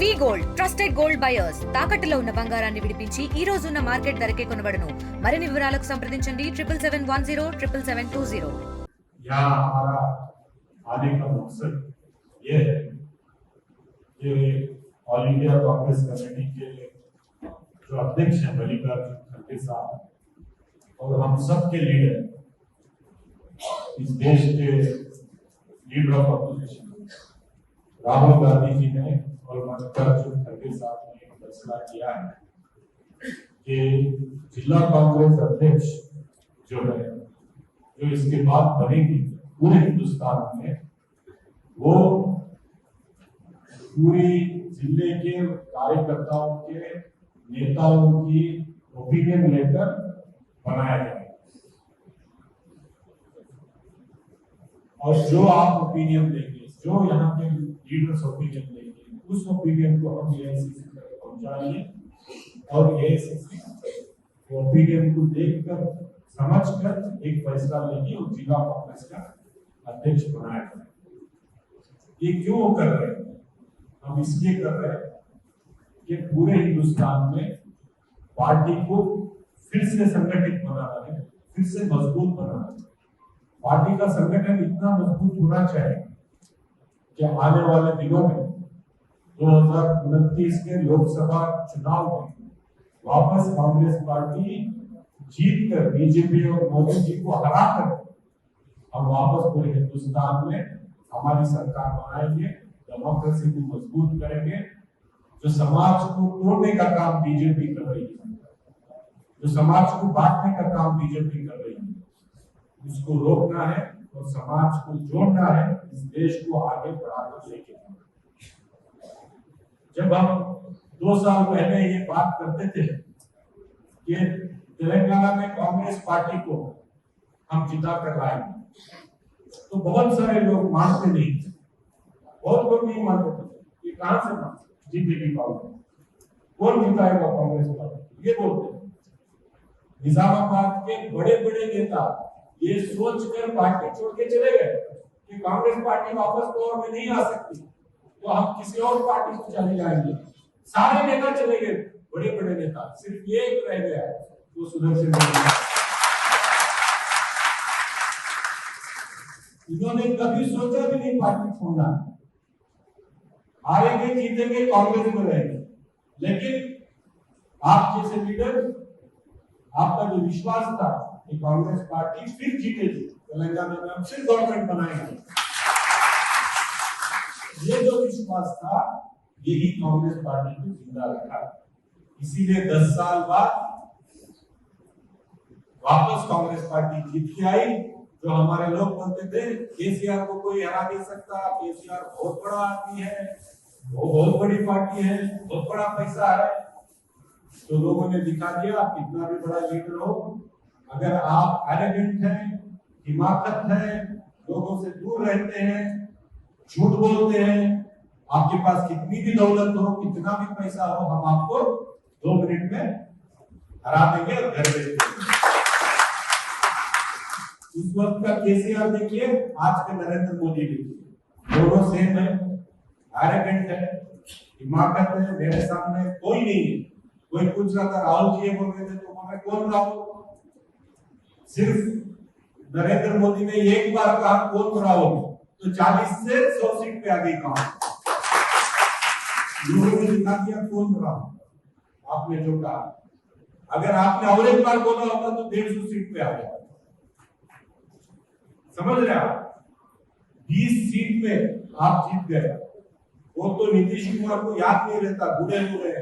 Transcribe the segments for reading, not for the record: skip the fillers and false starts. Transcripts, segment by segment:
వి gold trusted gold buyers తాకట్టులో ఉన్న బంగారాన్ని విడిపించి ఈ రోజు ఉన్న మార్కెట్ ధరకే కొనబడును. మరిన్ని వివరాలకు సంప్రదించండి 7771077720। यहाँ हमारा आने का मकसद ये है कि ऑल इंडिया कांग्रेस कमेटी के जो अध्यक्ष हैं मल्लिकार्जुन खड़गे साहब और हम सब के लीडर, इस देश के leader of opposition Rahul Gandhi ji ने और मल्लिकार्जुन खड़गे साहब ने एक फैसला किया है कि जिला कांग्रेस अध्यक्ष जो है, जो इसके बाद बनेगी पूरे हिंदुस्तान में, वो पूरी जिले के कार्यकर्ताओं के नेताओं की ओपिनियन लेकर बनाया जाए और जो आप ओपिनियन देंगे, जो यहाँ के लीडर्स ओपिनियन देंगे, उस ओपिनियन को हम एआईसीसी तक पहुंचाएंगे और एआईसीसी ओपिनियन को देखकर समझकर एक फैसला लेगी और जिला कांग्रेस का अध्यक्ष बनाया जाए। ये क्यों कर रहे हैं? हम इसलिए कर रहे हैं कि पूरे हिंदुस्तान में पार्टी को फिर से संगठित बनाना है, फिर से मजबूत बनाना है। पार्टी का संगठन इतना मजबूत होना चाहिए कि आने वाले दिनों में 2029 के लोकसभा चुनाव में वापस कांग्रेस पार्टी जीतकर बीजेपी और मोदी जी को हराकर हम वापस पूरे हिंदुस्तान में हमारी सरकार बनाएंगे, डेमोक्रेसी को मजबूत करेंगे। जो समाज को तोड़ने का काम बीजेपी कर रही है, जो समाज को बांटने का काम बीजेपी कर रही है, उसको रोकना है और समाज को जोड़ना है, इस देश को आगे बढ़ाकर लेके जाना। जब हम 2 साल पहले ये बात करते थे कि तेलंगाना में कांग्रेस पार्टी को हम जिता कर लाएंगे, तो बहुत सारे लोग मानते नहीं थे, बहुत लोग नहीं मानते थे। ये कहां से जीतेगी कांग्रेस, कौन जिताएगा कांग्रेस पार्टी, ये बोलते। निजामाबाद के बड़े बड़े नेता ये सोचकर पार्टी छोड़ के चले गए कि कांग्रेस पार्टी वापस पावर में नहीं आ सकती, तो हम किसी और पार्टी को चले जाएंगे। सारे नेता चले गए, बड़े बड़े नेता, सिर्फ एक रह गया, वो सुदर्शन। इन्होंने कभी सोचा भी नहीं पार्टी छोड़ना। हारेंगे जीतेंगे कांग्रेस में रहेंगे, लेकिन आप जैसे लीडर, आपका जो विश्वास था कि कांग्रेस पार्टी फिर जीतेगी, तेलंगाना में हम फिर गवर्नमेंट बनाएंगे, ये जो विश्वास था यही कांग्रेस पार्टी को जिंदा रखा। इसीलिए 10 साल बाद वापस कांग्रेस पार्टी जीत के आई। जो हमारे लोग बोलते थे केसीआर को कोई हरा नहीं सकता, केसीआर बहुत बड़ा आदमी है, वो बहुत बड़ी पार्टी है, बहुत बड़ा पैसा है, तो लोगों ने दिखा दिया आप कितना भी बड़ा लीडर हो, अगर आप एरोगेंट हैं, हिमाकत है, लोगों से दूर रहते हैं, झूठ बोलते हैं, आपके पास कितनी भी दौलत हो, कितना भी पैसा हो, हम आपको 2 मिनट में हरा देंगे और घर भेज देंगे। उस वक्त का केसीआर देखिए, आज के नरेंद्र मोदी देखिए, दोनों सेम है, एरोगेंट है, हिमाकत है, मेरे सामने कोई नहीं है। कोई पूछ रहा था राहुल जी ये बोल रहे थे, तो मैं कौन राहुल? सिर्फ नरेंद्र मोदी ने एक बार कहा कौन राहुल, तो 40 से 100 सीट पे आ गई कांग्रेस। लोगों ने दिखा दिया कौन राहुल, आपने जो कहा। अगर आपने और एक बार बोला होता तो 150 सीट पे आ गया। समझ रहे आप? 20 सीट पे आप जीत गए। वो तो नीतीश कुमार को याद नहीं रहता, बूढ़े हो गए,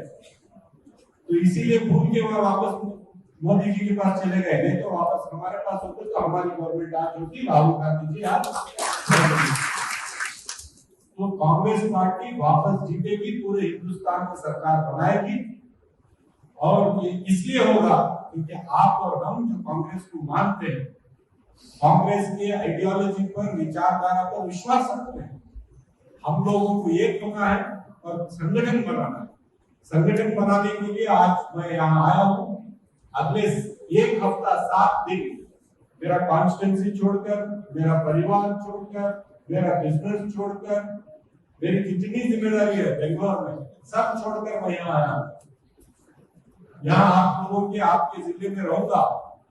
तो इसीलिए भूल के वहां वापस मोदी जी के पास चले गए। नहीं तो वापस हमारे पास होते तो हमारी गवर्नमेंट आज होती, राहुल गांधी जी आज। तो कांग्रेस पार्टी वापस जीतेगी, पूरे हिंदुस्तान में सरकार बनाएगी, और ये इसलिए होगा क्योंकि आप और हम जो कांग्रेस को मानते हैं, कांग्रेस के आइडियोलॉजी पर, विचारधारा पर विश्वास रखते हैं, हम लोगों को एक होना है और संगठन बनाना है। संगठन बनाने के लिए आज मैं यहाँ आया हूँ। अगले 1 हफ्ता 7 दिन मेरा कॉन्स्टिट्यूंसी छोड़कर, मेरा परिवार छोड़कर, मेरा बिजनेस छोड़कर मेरी जितनी जिम्मेदारी है बेंगलोर में सब छोड़कर मैं यहाँ आया। यहाँ आप लोगों के आपके जिले में रहूंगा,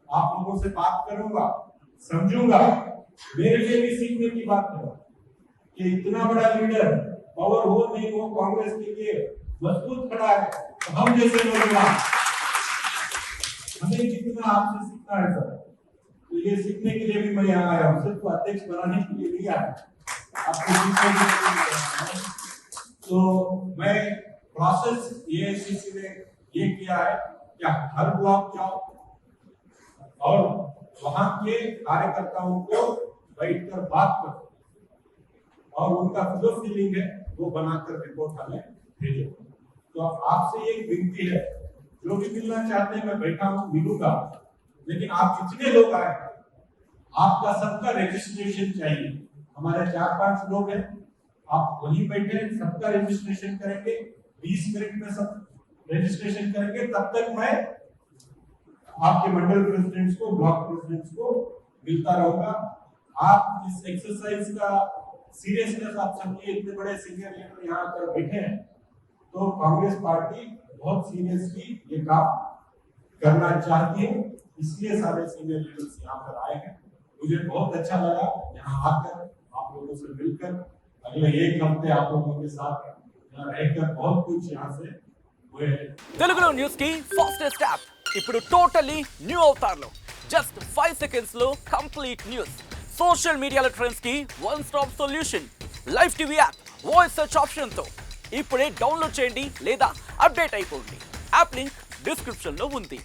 आप लोगों से बात करूंगा, समझूंगा। मेरे लिए भी सीखने की बात है कि इतना बड़ा लीडर पावर हो नहीं हो कांग्रेस के लिए मजबूत खड़ा है, तो हम जैसे लोग हमें कितना आपसे सीखना है सर। तो ये सीखने के लिए भी मैं यहाँ आया हूँ, सिर्फ अध्यक्ष बनाने के लिए नहीं आया, आपको सीखने के लिए आया हूं। तो मैं प्रोसेस एआईसीसी ने ये किया है कि हर ब्लॉक जाओ और वहां के कार्यकर्ताओं को बैठकर बात करो और उनका जो फीलिंग है वो बनाकर रिपोर्ट हमें भेजो। तो आपसे एक विनती है, जो भी मिलना चाहते हैं मैं बैठा हूँ मिलूंगा, लेकिन आप जितने लोग आए आपका सबका रजिस्ट्रेशन चाहिए। हमारे 4-5 लोग हैं, आप वहीं बैठे सबका रजिस्ट्रेशन करेंगे, 20 मिनट में सब रजिस्ट्रेशन करेंगे। तब तक मैं आपके मंडल प्रेसिडेंट्स को, ब्लॉक प्रेसिडेंट्स को मिलता रहूंगा। आप इस एक्सरसाइज का सीरियसनेस आप समझिए, इतने बड़े सीनियर लीडर यहाँ पर बैठे हैं, तो कांग्रेस पार्टी बहुत सीरियसली ये काम करना चाहती है, इसलिए सारे सीनियर लीडर्स यहाँ पर आए हैं। मुझे बहुत अच्छा लगा यहाँ आकर आप लोगों से मिलकर, अगले 1 हफ्ते आप लोगों के साथ यहाँ रहकर बहुत कुछ यहाँ से हुए। తెలుగులో న్యూస్ కి ఫాస్టెస్ట్ యాప్ ఇప్పుడు టోటల్లీ న్యూ అవతార్లో జస్ట్ 5 సెకండ్స్ లో కంప్లీట్ న్యూస్, సోషల్ మీడియాలో ట్రెండ్స్ కి one stop solution, live TV app voice search option తో ఇప్పుడే డౌన్లోడ్ చేయండి లేదా అప్డేట్ అయిపోండి. యాప్ లింక్ డిస్క్రిప్షన్ లో ఉంది.